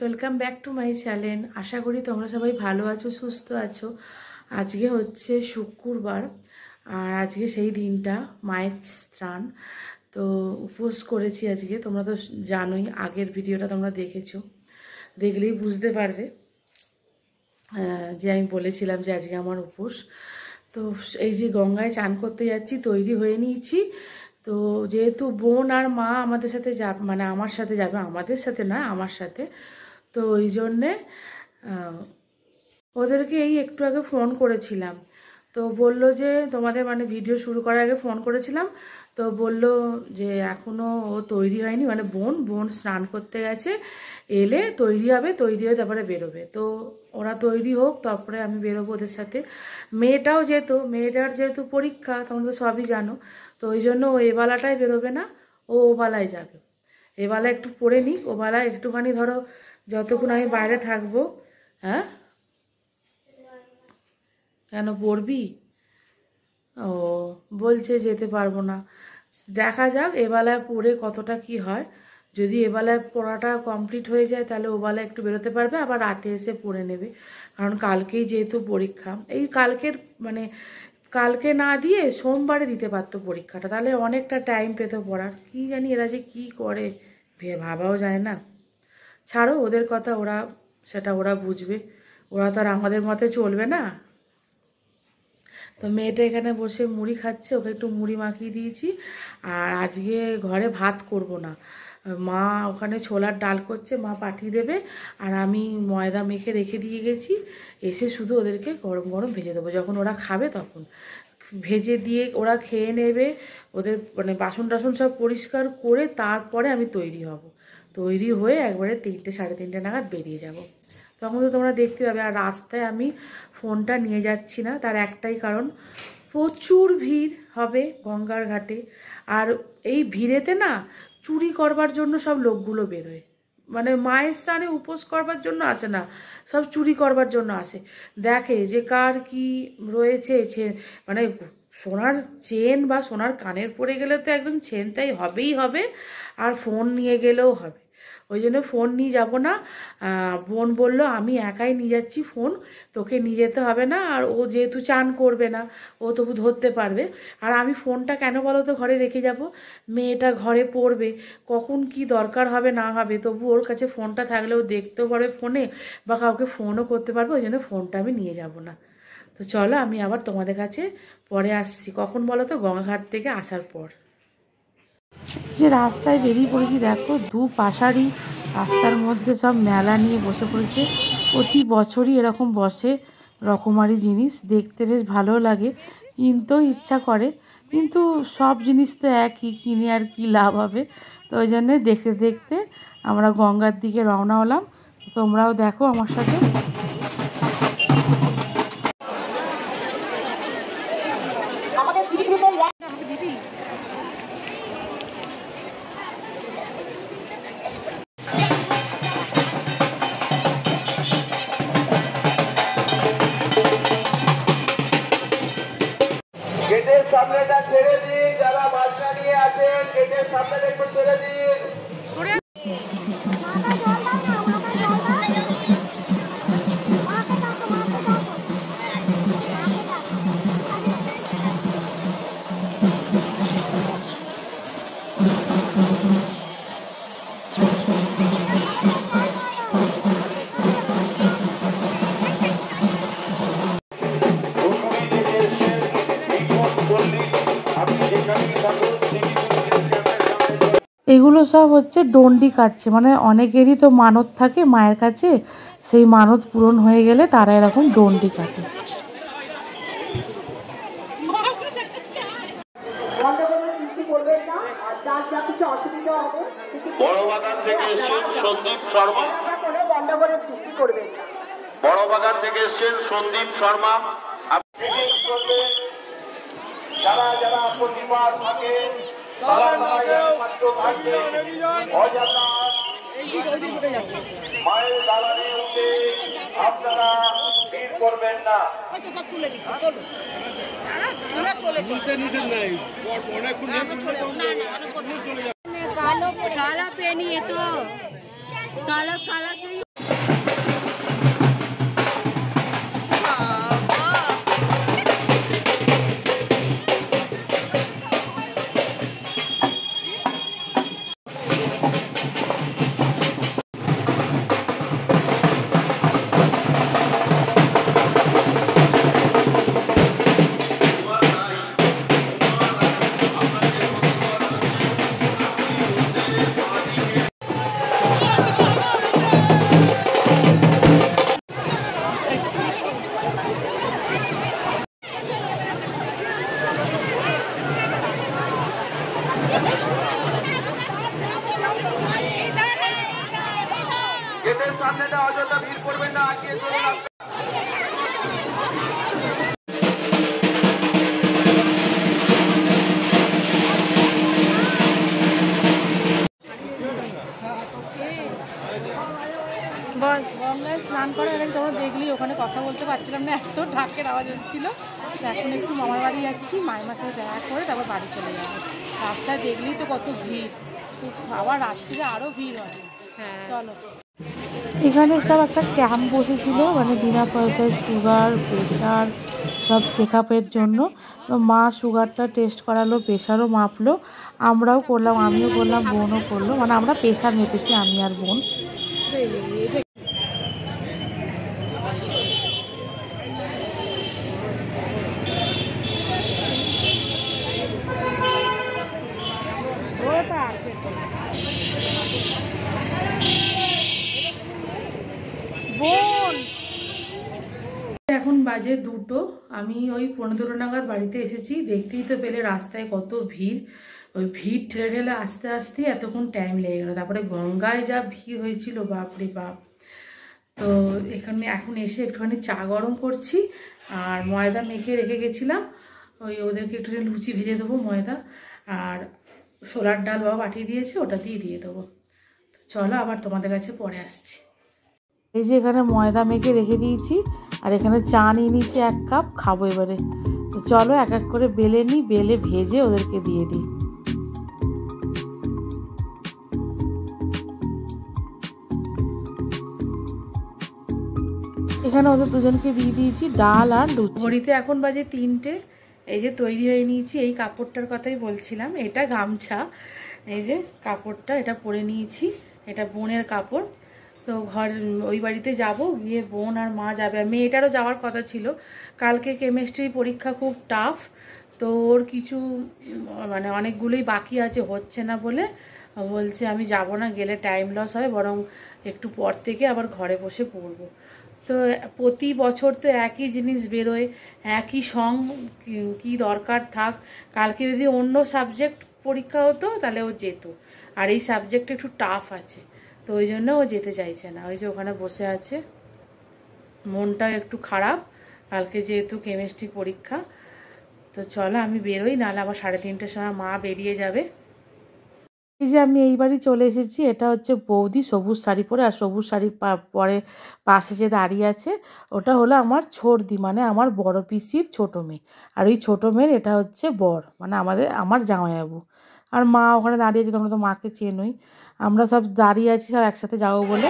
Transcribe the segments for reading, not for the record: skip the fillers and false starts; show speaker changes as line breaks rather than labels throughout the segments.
Welcome back to my channel. আশা করি তোমরা সবাই ভালো আছো, সুস্থ আছো। আজকে হচ্ছে শুক্রবার, আর আজকে সেই দিনটা মায়ের স্নান। তো উপোস করেছি আজকে, তোমরা তো জানোই, আগের ভিডিওটা তোমরা দেখেছো, দেখলেই বুঝতে পারবে যে আমি বলেছিলাম যে আজকে আমার উপোস। তো এই যে গঙ্গায় চান করতে যাচ্ছি, তৈরি হয়ে নিয়েছি। তো যেহেতু বোন আর মা আমাদের সাথে যাবে, মানে আমার সাথে যাবে, আমাদের সাথে না আমার সাথে, তো ওই জন্যে ওদেরকে এই একটু আগে ফোন করেছিলাম। তো বলল যে তোমাদের মানে ভিডিও শুরু করার আগে ফোন করেছিলাম, তো বলল যে এখনও ও তৈরি হয়নি, মানে বোন স্নান করতে গেছে, এলে তৈরি হবে, তৈরি হয়ে তারপরে বেরোবে। তো ওরা তৈরি হোক, তারপরে আমি বেরোবো ওদের সাথে। মেয়েটার যেহেতু পরীক্ষা, তোমরা তো সবই জানো, তো ওই জন্য ও এবেলাটায় বেরোবে না, ও বেলায় যাবে। এবেলা একটু পড়ে নিক, ও বেলা একটুখানি ধরো যতক্ষণ আমি বাইরে থাকবো। হ্যাঁ, কেন পড়বি? ও বলছে যেতে পারবো না, দেখা যাক এবেলায় পড়ে কতটা কি হয়। যদি এবেলায় পড়াটা কমপ্লিট হয়ে যায় তাহলে ওবেলায় একটু বেরোতে পারবে, আবার রাতে এসে পড়ে নেবে। কারণ কালকেই যেহেতু পরীক্ষা, এই মানে কালকে না দিয়ে সোমবারে দিতে পারতো পরীক্ষাটা, তাহলে অনেকটা টাইম পেত পড়ার। কি জানি এরা যে কি করে, ভাবাও যায় না। ছাড়ো ওদের কথা, সেটা ওরা বুঝবে, ওরা তো আর আমাদের মতে চলবে না। তো মেয়েটা এখানে বসে মুড়ি খাচ্ছে, ওকে একটু মুড়ি মাখিয়ে দিয়েছি। আর আজকে ঘরে ভাত করব না, মা ওখানে ছোলার ডাল করছে, মা পাঠিয়ে দেবে। আর আমি ময়দা মেখে রেখে দিয়ে গেছি, এসে শুধু ওদেরকে গরম গরম ভেজে দেবো, যখন ওরা খাবে তখন ভেজে দিয়ে ওরা খেয়ে নেবে। ওদের মানে বাসন টাসন সব পরিষ্কার করে তারপরে আমি তৈরি হব, তৈরি হয়ে একবারে 3টে সাড়ে 3টে নাগাদ বেরিয়ে যাব। তখন তো তোমরা দেখতে পাবে। আর রাস্তায় আমি ফোনটা নিয়ে যাচ্ছি না, তার একটাই কারণ, প্রচুর ভিড় হবে গঙ্গার ঘাটে। আর এই ভিড়েতে না চুরি করবার জন্য সব লোকগুলো বেরোয়, মানে মায়ের স্থানে উপোস করবার জন্য আসে না, সব চুরি করবার জন্য আসে। দেখে যে কার কি রয়েছে, মানে সোনার চেন বা সোনার কানের পরে গেলে তো একদম ছেনতাই হবেই হবে, আর ফোন নিয়ে গেলেও হবে। ওই জন্য ফোন নিয়ে যাব না। বোন বলল আমি একাই নিয়ে যাচ্ছি ফোন, তোকে নিয়ে যেতে হবে না। আর ও যেহেতু চান করবে না, ও তবু ধরতে পারবে। আর আমি ফোনটা কেন বলো তো ঘরে রেখে যাব, মেয়েটা ঘরে পড়বে, কখন কি দরকার হবে না হবে, তবু ওর কাছে ফোনটা থাকলে ও দেখতেও পারবে ফোনে, বা কাউকে ফোনও করতে পারবে। ওই জন্য ফোনটা আমি নিয়ে যাব না। তো চলো আমি আবার তোমাদের কাছে পরে আসছি। কখন বলো তো? গঙ্গাঘাট থেকে আসার পর। যে রাস্তায় বেরিয়ে পড়েছি, দেখো পাশারি রাস্তার মধ্যে সব মেলা নিয়ে বসে পড়েছে। প্রতি বছরই এরকম বসে রকমারি জিনিস, দেখতে বেশ ভালো লাগে, কিনতেও ইচ্ছা করে, কিন্তু সব জিনিস তো একই, কিনে আর কি লাভ হবে। তো ওই জন্যে দেখতে দেখতে আমরা গঙ্গার দিকে রওনা হলাম। তোমরাও দেখো আমার সাথে।
গেটের সামনেটা ছেড়ে দিন, যারা বাজনা নিয়ে আছেন গেটের সামনেটা একটু ছেড়ে দিন।
এগুলো সব হচ্ছে ডন্ডি কাটছে, মানে অনেকেরই তো মানত থাকে মায়ের কাছে, সেই মানত পূরণ হয়ে গেলে তারা এরকম ডন্ডি কাটে।
বড়বাগান থেকে এসেছেন সন্দীপ শর্মা, বড়বাগান থেকে এসেছেন সন্দীপ শর্মা। যারা যারা প্রতিবার থাকে মায়ের দালানে উঠে আপনারা ভিড় করবেন না।
काला पेनी है तो काला काला से
গেটের সামনেটা অযথা ভিড় করবেন না, আগিয়ে চলুন।
বল গঙ্গায় স্নান করার আগে তোমরা দেখলি ওখানে কথা বলতে পারছিলাম না, এত ঢাকের আওয়াজ হচ্ছিলো। এখন একটু মামার বাড়ি যাচ্ছি, মায়ের সাথে দেখা করে তারপর বাড়ি চলে যাবো। রাস্তায় দেখলি তো কত ভিড়, আবার রাত্রিরে আরও ভিড় হয়। হ্যাঁ চলো। এখানে সব একটা ক্যাম্প বসেছিল, মানে বিনা পয়সায় সুগার প্রেশার সব চেক আপের জন্য। তো মা সুগারটা টেস্ট করালো, প্রেশারও মাপলো, আমরাও করলাম, আমিও করলাম, বোনও করলো, মানে আমরা প্রেশার মেপেছি আমি আর বোন। এখন বাজে 2টো, আমি ওই 15 নাগাদ বাড়িতে এসেছি। দেখতেই তো পেলে রাস্তায় কত ভিড়, ওই ভিড় ঠেলে ঠেলে আস্তে আস্তে এতক্ষণ টাইম লেগে গেলো। তারপরে গঙ্গায় যা ভিড় হয়েছিল বাপরে বাপ। তো এখানে এখন এসে একটুখানি চা গরম করছি, আর ময়দা মেখে রেখে গেছিলাম, ওই ওদেরকে একটুখানি লুচি ভেজে দেবো ময়দা, আর ছোলার ডাল বাবা পাঠিয়ে দিয়েছে, ওটা দিয়ে দেবো। চলো আবার তোমাদের কাছে পরে আসছি। এই যে এখানে ময়দা মেখে রেখে দিয়েছি, আর এখানে চা নিয়ে নিয়েছি 1 কাপ, খাবো এবারে। তো চলো এক এক করে বেলে নিই, বেলে ভেজে ওদেরকে দিয়ে দিই। এখানে ওদের দুজনকে দিয়ে দিয়েছি ডাল আর লুচি। ঘড়িতে এখন বাজে 3টে। এই যে তৈরি হয়ে নিয়েছি, এই কাপড়টার কথাই বলছিলাম, এটা গামছা, এই যে কাপড়টা এটা পরে নিয়েছি, এটা বোনের কাপড়। তো ওই বাড়িতে যাব, গিয়ে বোন আর মা যাবে, আর মেয়েটারও যাওয়ার কথা ছিল। কালকে কেমিস্ট্রি পরীক্ষা খুব টাফ, তো ওর কিছু মানে অনেকগুলোই বাকি আছে, হচ্ছে না বলে বলছে আমি যাব না, গেলে টাইম লস হয়, বরং একটু পর থেকে আবার ঘরে বসে পড়বো। তো প্রতি বছর তো একই জিনিস বেরোয়, একই সং, কি দরকার থাক। কালকে যদি অন্য সাবজেক্ট পরীক্ষা হতো তাহলে ও যেত, আর এই সাবজেক্ট একটু টাফ আছে, তো ওই জন্য ও যেতে চাইছে না। ওই যে ওখানে বসে আছে, মনটা একটু খারাপ, কালকে যেহেতু কেমিস্ট্রি পরীক্ষা। তো চলো আমি বেরোই, নাহলে আবার 3:30টার সময় মা বেরিয়ে যাবে। এই যে আমি এই বাড়ি চলে এসেছি, এটা হচ্ছে বৌদি সবুজ শাড়ি পরে, আর সবুজ শাড়ি পরে পাশে যে দাঁড়িয়ে আছে ওটা হলো আমার ছোটদি, মানে আমার বড় পিসির ছোট মেয়ে। আর ওই ছোটো মেয়ের এটা হচ্ছে বর, মানে আমার জামাইবাবু। আর মা ওখানে দাঁড়িয়ে আছে, তোমরা তো মাকে চেনোই। আমরা সব দাঁড়িয়ে আছি সব একসাথে যাবো বলে।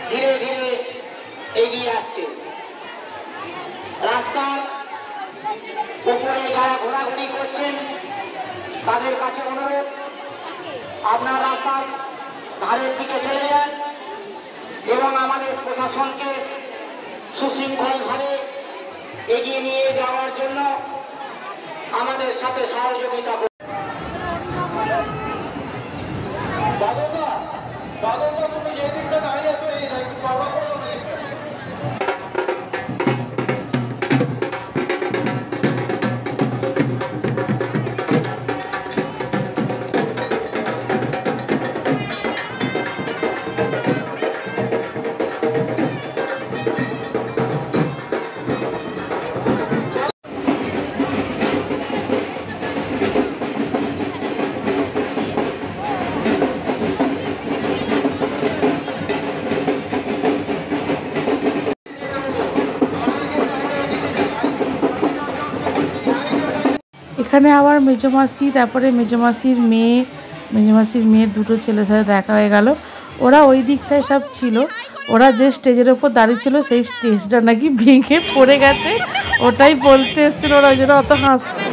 ধীরে ধীরে এগিয়ে আসছে। রাস্তার উপরে যারা ঘোরাঘুরি করছেন তাদের কাছে অনুরোধ, আপনার রাস্তার ধারের দিকে চলে যান এবং আমাদের প্রশাসনকে সুশৃঙ্খলভাবে এগিয়ে নিয়ে যাওয়ার জন্য আমাদের সাথে সহযোগিতা করুন। তুমি যে দিকটা দাঁড়িয়ে আছো এই
এখানে আবার মেজমাসি, তারপরে মেজমাসির মেয়ের দুটো ছেলের সাথে দেখা হয়ে গেল। ওরা ওই দিকটায় সব ছিল। ওরা যে স্টেজের ওপর দাঁড়িয়ে ছিল সেই স্টেজটা নাকি ভেঙে পড়ে গেছে, ওটাই বলতে এসেছিল ওরা, ওই জন্য অত হাসছে।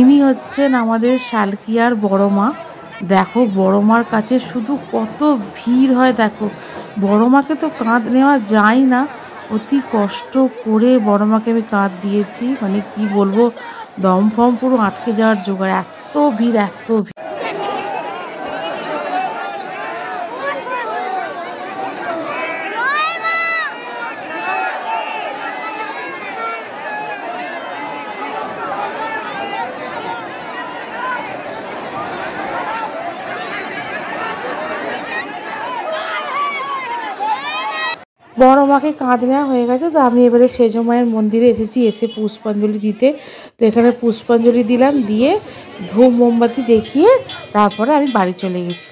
ইনি হচ্ছেন আমাদের শালকিয়ার বড় মা। দেখো বড় মার কাছে শুধু কত ভিড় হয়, দেখো বড় মাকে তো কাঁধ নেওয়া যায় না, অতি কষ্ট করে বড় মাকে আমি কাঁধ দিয়েছি, মানে কি বলবো, দম ফম পুরো আটকে যাওয়ার জোগাড়, এত ভিড় এত ভিড়। বড় মাকে কাঁধ নেওয়া হয়ে গেছে, তো আমি এবারে সেজ মায়ের মন্দিরে এসেছি, এসে পুষ্পাঞ্জলি দিতে। তো এখানে পুষ্পাঞ্জলি দিলাম, দিয়ে ধূপ মোমবাতি দেখিয়ে তারপরে আমি বাড়ি চলে গেছি।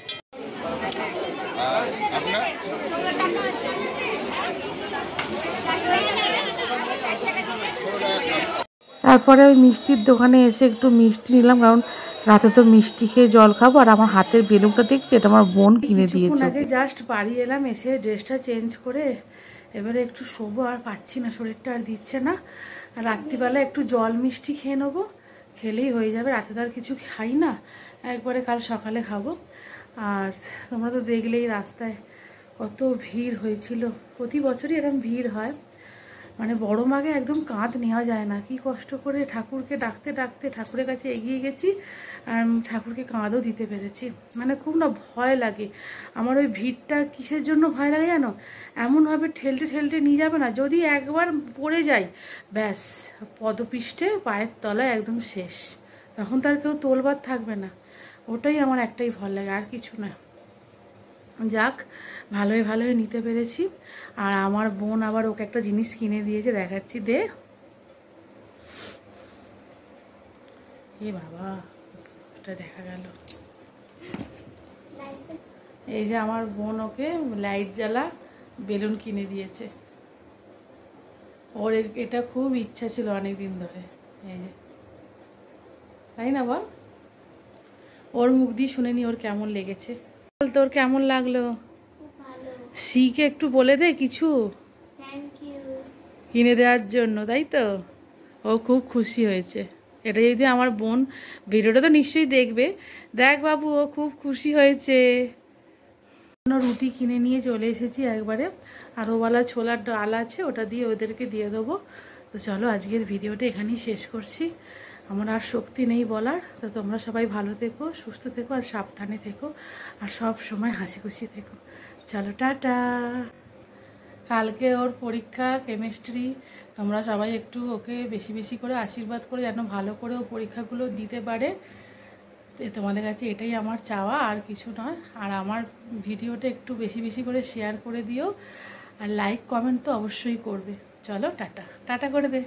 তারপরে ওই মিষ্টির দোকানে এসে একটু মিষ্টি নিলাম, কারণ রাতে তো মিষ্টি খেয়ে জল খাবো। আর আমার হাতের বেলুনটা দেখছি, এটা আমার বোন কিনে দিয়েছে। আগে জাস্ট বাড়ি এলাম, এসে ড্রেসটা চেঞ্জ করে এবারে একটু শোবো, আর পাচ্ছি না, শরীরটা আর দিচ্ছে না। আর রাত্রিবেলা একটু জল মিষ্টি খেয়ে নেবো, খেলেই হয়ে যাবে। রাতে তো আর কিছু খাই না, একবারে কাল সকালে খাবো। আর তোমরা তো দেখলেই রাস্তায় কত ভিড় হয়েছিল, প্রতি বছরই এরকম ভিড় হয়। মানে বড় মাকে একদম কাঁধ নেওয়া যায় না, কি কষ্ট করে ঠাকুরকে ডাকতে ডাকতে ঠাকুরের কাছে এগিয়ে গেছি, আর ঠাকুরকে কাঁধও দিতে পেরেছি। মানে খুব না ভয় লাগে আমার, ওই ভিড়টা কিসের জন্য ভয় লাগে জানো, এমনভাবে ঠেলতে ঠেলতে নিয়ে যাবে না, যদি একবার পড়ে যাই ব্যাস পদপিষ্টে পায়ের তলায় একদম শেষ, তখন তার কেউ তোলবার থাকবে না। ওটাই আমার একটাই ভয় লাগে, আর কিছু না। যাক, ভালোই ভালোই নিতে পেরেছি। আর আমার বোন আবার ওকে একটা জিনিস কিনে দিয়েছে, দেখাচ্ছি, দে। এ বাবা, এটা দেখা গেল। এই যে আমার বোন ওকে লাইট জ্বালা বেলুন কিনে দিয়েছে। ওর এটা খুব ইচ্ছা ছিল অনেক দিন ধরে। এই যে, তাই না বল? ওর মুখ দিয়ে শুনে নি ওর কেমন লেগেছে। বল তোর কেমন লাগলো? সিকে একটু বলে দে কিছু কিনে দেওয়ার জন্য, তাই তো? ও খুব খুশি হয়েছে। এটা যদি আমার বোন ভিডিওটা তো নিশ্চয়ই দেখবে। দেখ বাবু, ও খুব খুশি হয়েছে। রুটি কিনে নিয়ে চলে এসেছি একবারে, আর ওওয়ালা ছোলার ডাল আছে, ওটা দিয়ে ওদেরকে দিয়ে দেবো। তো চলো আজকের ভিডিওটা এখানেই শেষ করছি। আমার আর শক্তি নেই বলার। তো তোমরা সবাই ভালো থেকো, সুস্থ থেকো, আর সাবধানে থেকো, আর সব সময় হাসি খুশি থেকো। চলো টাটা। কালকে ওর পরীক্ষা কেমিস্ট্রি। তোমরা সবাই একটু ওকে বেশি বেশি করে আশীর্বাদ করে যেন ভালো করে ও পরীক্ষাগুলো দিতে পারে। তোমাদের কাছে এটাই আমার চাওয়া, আর কিছু নয়। আর আমার ভিডিওটা একটু বেশি বেশি করে শেয়ার করে দিও, আর লাইক কমেন্ট তো অবশ্যই করবে। চলো টাটা, টাটা করে দে।